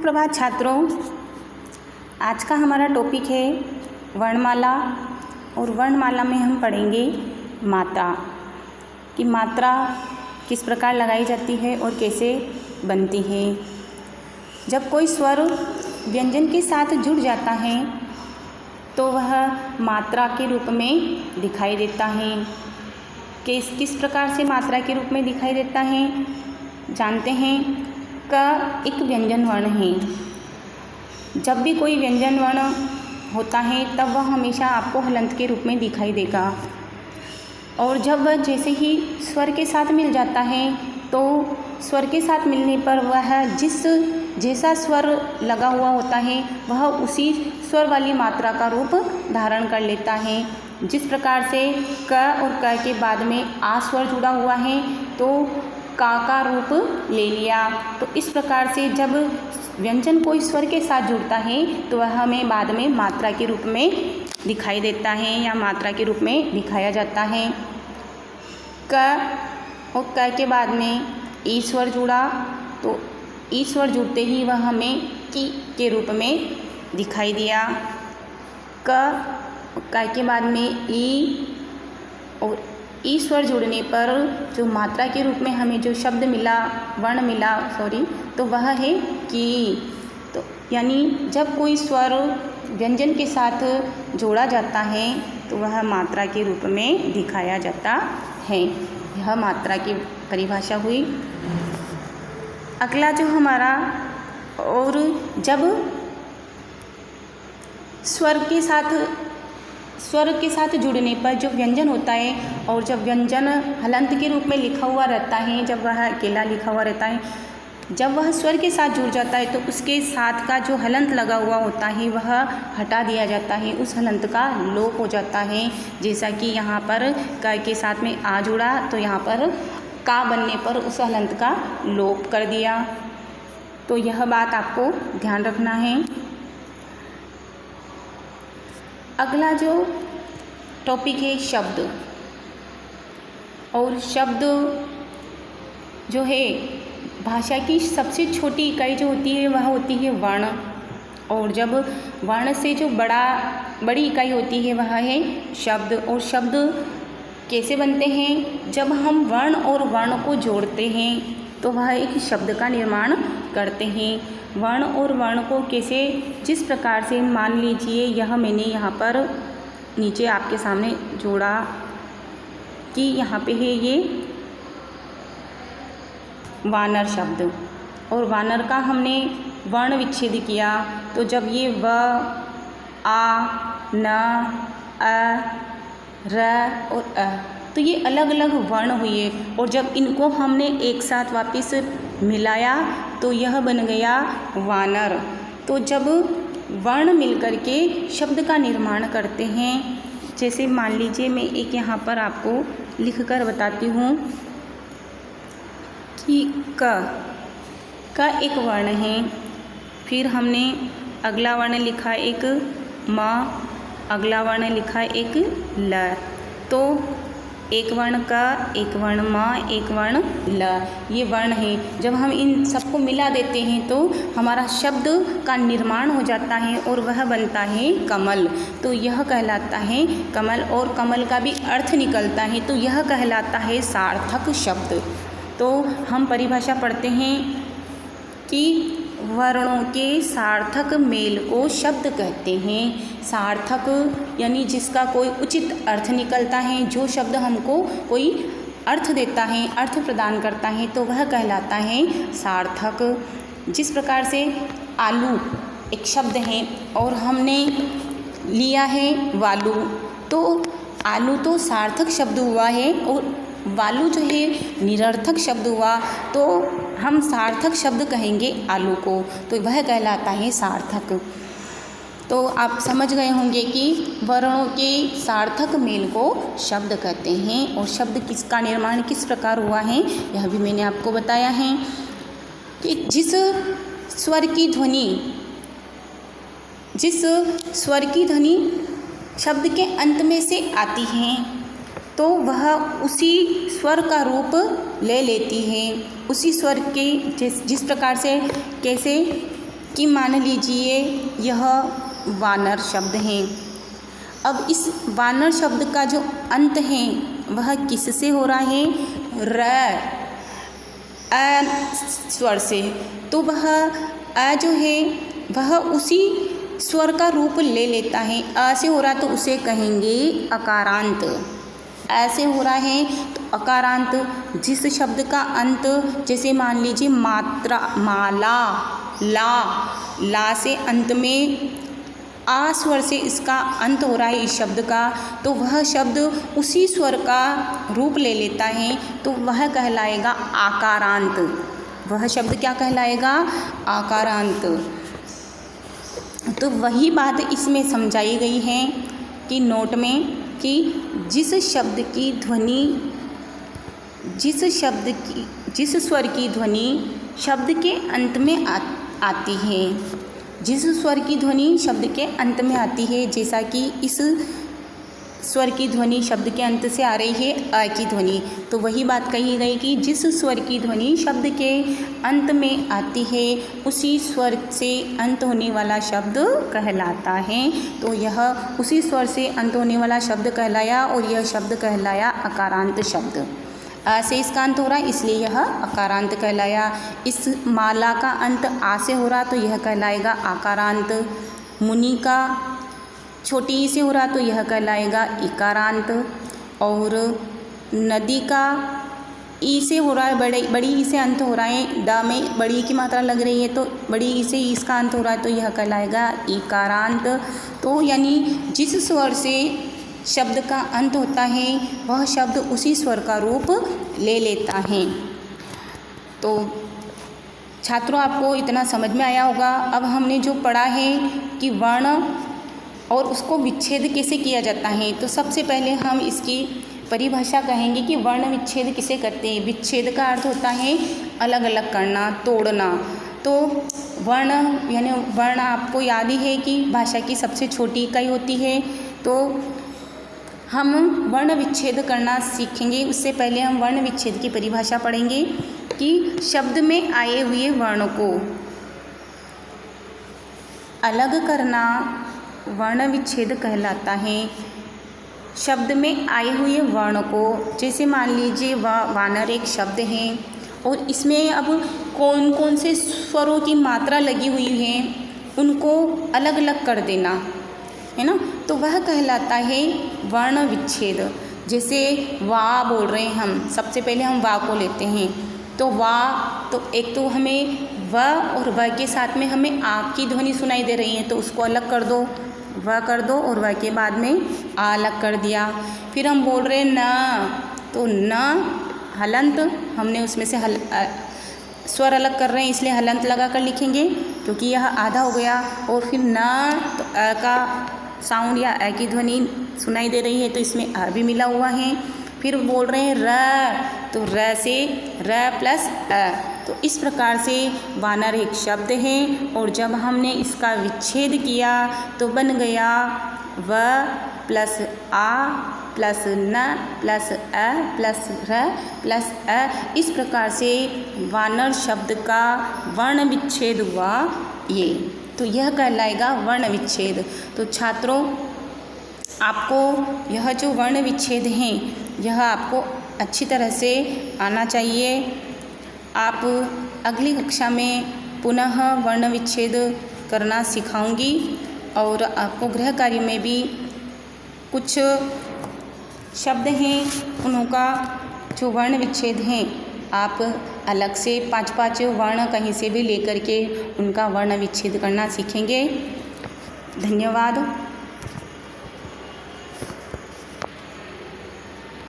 सुप्रभात छात्रों, आज का हमारा टॉपिक है वर्णमाला। और वर्णमाला में हम पढ़ेंगे मात्रा कि मात्रा किस प्रकार लगाई जाती है और कैसे बनती है। जब कोई स्वर व्यंजन के साथ जुड़ जाता है तो वह मात्रा के रूप में दिखाई देता है। किस प्रकार से मात्रा के रूप में दिखाई देता है जानते हैं। क एक व्यंजन वर्ण है। जब भी कोई व्यंजन वर्ण होता है तब वह हमेशा आपको हलंत के रूप में दिखाई देगा, और जब वह जैसे ही स्वर के साथ मिल जाता है तो स्वर के साथ मिलने पर वह जैसा स्वर लगा हुआ होता है वह उसी स्वर वाली मात्रा का रूप धारण कर लेता है। जिस प्रकार से क और क के बाद में आ स्वर जुड़ा हुआ है तो का रूप ले लिया। तो इस प्रकार से जब व्यंजन कोई स्वर के साथ जुड़ता है तो वह हमें बाद में मात्रा के रूप में दिखाई देता है या मात्रा के रूप में दिखाया जाता है। क और क के बाद में ई स्वर जुड़ा तो ई स्वर जुड़ते ही वह हमें की के रूप में दिखाई दिया। क के बाद में ई और ई स्वर जुड़ने पर जो मात्रा के रूप में हमें जो शब्द मिला, वर्ण मिला तो वह है की। तो यानी जब कोई स्वर व्यंजन के साथ जोड़ा जाता है तो वह मात्रा के रूप में दिखाया जाता है। यह मात्रा की परिभाषा हुई। अगला जो हमारा, और जब स्वर के साथ जुड़ने पर जो व्यंजन होता है, और जब व्यंजन हलंत के रूप में लिखा हुआ रहता है, जब वह अकेला लिखा हुआ रहता है, जब वह स्वर के साथ जुड़ जाता है तो उसके साथ का जो हलंत लगा हुआ होता है वह हटा दिया जाता है, उस हलंत का लोप हो जाता है। जैसा कि यहाँ पर क के साथ में आ जुड़ा तो यहाँ पर का बनने पर उस हलंत का लोप कर दिया। तो यह बात आपको ध्यान रखना है। अगला जो टॉपिक है शब्द, और शब्द जो है भाषा की सबसे छोटी इकाई जो होती है वह होती है वर्ण। और जब वर्ण से जो बड़ी इकाई होती है वह है शब्द। और शब्द कैसे बनते हैं? जब हम वर्ण और वर्ण को जोड़ते हैं तो वह एक शब्द का निर्माण करते हैं। वर्ण और वर्ण को कैसे, जिस प्रकार से मान लीजिए यह मैंने यहाँ पर नीचे आपके सामने जोड़ा कि यहाँ पे है ये वानर शब्द, और वानर का हमने वर्ण विच्छेद किया तो जब ये व, आ, न, अ, र और अ, तो ये अलग अलग वर्ण हुए, और जब इनको हमने एक साथ वापस मिलाया तो यह बन गया वानर। तो जब वर्ण मिलकर के शब्द का निर्माण करते हैं, जैसे मान लीजिए मैं एक यहाँ पर आपको लिख कर बताती हूँ कि का एक वर्ण है, फिर हमने अगला वर्ण लिखा एक म, अगला वर्ण लिखा एक ल। तो एक वर्ण का, एक वर्ण म, एक वर्ण ल, ये वर्ण है। जब हम इन सबको मिला देते हैं तो हमारा शब्द का निर्माण हो जाता है और वह बनता है कमल। तो यह कहलाता है कमल, और कमल का भी अर्थ निकलता है तो यह कहलाता है सार्थक शब्द। तो हम परिभाषा पढ़ते हैं कि वर्णों के सार्थक मेल को शब्द कहते हैं। सार्थक यानी जिसका कोई उचित अर्थ निकलता है, जो शब्द हमको कोई अर्थ देता है, अर्थ प्रदान करता है, तो वह कहलाता है सार्थक। जिस प्रकार से आलू एक शब्द है और हमने लिया है वालू, तो आलू तो सार्थक शब्द हुआ है और वालू जो है निरर्थक शब्द हुआ, तो हम सार्थक शब्द कहेंगे आलू को, तो वह कहलाता है सार्थक। तो आप समझ गए होंगे कि वर्णों के सार्थक मेल को शब्द कहते हैं, और शब्द किसका निर्माण किस प्रकार हुआ है यह भी मैंने आपको बताया है कि जिस स्वर की ध्वनि शब्द के अंत में से आती है तो वह उसी स्वर का रूप ले लेती है। उसी स्वर के जिस प्रकार से कैसे कि मान लीजिए यह वानर शब्द है। अब इस वानर शब्द का जो अंत है वह किससे हो रहा है? र अ स्वर से। तो वह अ जो है वह उसी स्वर का रूप ले लेता है। अ से हो रहा तो उसे कहेंगे अकारांत। ऐसे हो रहा है तो अकारांत। जिस शब्द का अंत, जैसे मान लीजिए मात्रा, माला, ला से अंत में आ स्वर से इसका अंत हो रहा है इस शब्द का, तो वह शब्द उसी स्वर का रूप ले लेता है तो वह कहलाएगा आकारांत। वह शब्द क्या कहलाएगा? आकारांत। तो वही बात इसमें समझाई गई है कि नोट में कि जिस स्वर की ध्वनि शब्द के अंत में आती है, जिस स्वर की ध्वनि शब्द के अंत में आती है, जैसा कि इस स्वर की ध्वनि शब्द के अंत से आ रही है अ की ध्वनि, तो वही बात कही गई कि जिस स्वर की ध्वनि शब्द के अंत में आती है उसी स्वर से अंत होने वाला शब्द कहलाता है। तो यह उसी स्वर से अंत होने वाला शब्द कहलाया और यह शब्द कहलाया अकारांत शब्द। अ से इसका अंत हो रहा है इसलिए यह अकारांत कहलाया। इस माला का अंत आ से हो रहा तो यह कहलाएगा आकारांत। मुनि का छोटी ई से हो रहा तो यह कहलाएगा इकारांत। और नदी का ई से हो रहा है, बड़ी ई से अंत हो रहा है, द में बड़ी ई की मात्रा लग रही है तो बड़ी ई से इसका अंत हो रहा है तो यह कहलाएगा इकारांत। तो यानी जिस स्वर से शब्द का अंत होता है वह शब्द उसी स्वर का रूप ले लेता है। तो छात्रों, आपको इतना समझ में आया होगा। अब हमने जो पढ़ा है कि वर्ण और उसको विच्छेद कैसे किया जाता है, तो सबसे पहले हम इसकी परिभाषा कहेंगे कि वर्ण विच्छेद किसे करते हैं। विच्छेद का अर्थ होता है अलग अलग करना, तोड़ना। तो वर्ण यानी वर्ण आपको याद ही है कि भाषा की सबसे छोटी इकाई होती है। तो हम वर्ण विच्छेद करना सीखेंगे। उससे पहले हम वर्ण विच्छेद की परिभाषा पढ़ेंगे कि शब्द में आए हुए वर्ण को अलग करना वर्ण विच्छेद कहलाता है। शब्द में आए हुए वर्ण को, जैसे मान लीजिए वानर एक शब्द है और इसमें अब कौन कौन से स्वरों की मात्रा लगी हुई है उनको अलग अलग कर देना है ना, तो वह कहलाता है वर्ण विच्छेद। जैसे वा बोल रहे हैं हम, सबसे पहले हम वा को लेते हैं तो वा, तो एक तो हमें व और व के साथ में हमें आ की ध्वनि सुनाई दे रही है तो उसको अलग कर दो, व कर दो और व के बाद में आ अलग कर दिया। फिर हम बोल रहे हैं न, तो न हलंत, हमने उसमें से स्वर अलग कर रहे हैं इसलिए हलंत लगा कर लिखेंगे क्योंकि यह आधा हो गया। और फिर न, तो अ का साउंड या अ की ध्वनि सुनाई दे रही है तो इसमें अ भी मिला हुआ है। फिर बोल रहे हैं र, तो र से र प्लस अ, तो इस प्रकार से वानर एक शब्द है और जब हमने इसका विच्छेद किया तो बन गया व प्लस आ प्लस न प्लस अ प्लस र प्लस अ। इस प्रकार से वानर शब्द का वर्ण विच्छेद हुआ ये, तो यह कहलाएगा वर्ण विच्छेद। तो छात्रों, आपको यह जो वर्ण विच्छेद हैं यह आपको अच्छी तरह से आना चाहिए। आप अगली कक्षा में पुनः वर्ण विच्छेद करना सिखाऊंगी और आपको गृह कार्य में भी कुछ शब्द हैं उनका जो वर्ण विच्छेद हैं आप अलग से 5-5 वर्ण कहीं से भी लेकर के उनका वर्ण विच्छेद करना सीखेंगे। धन्यवाद।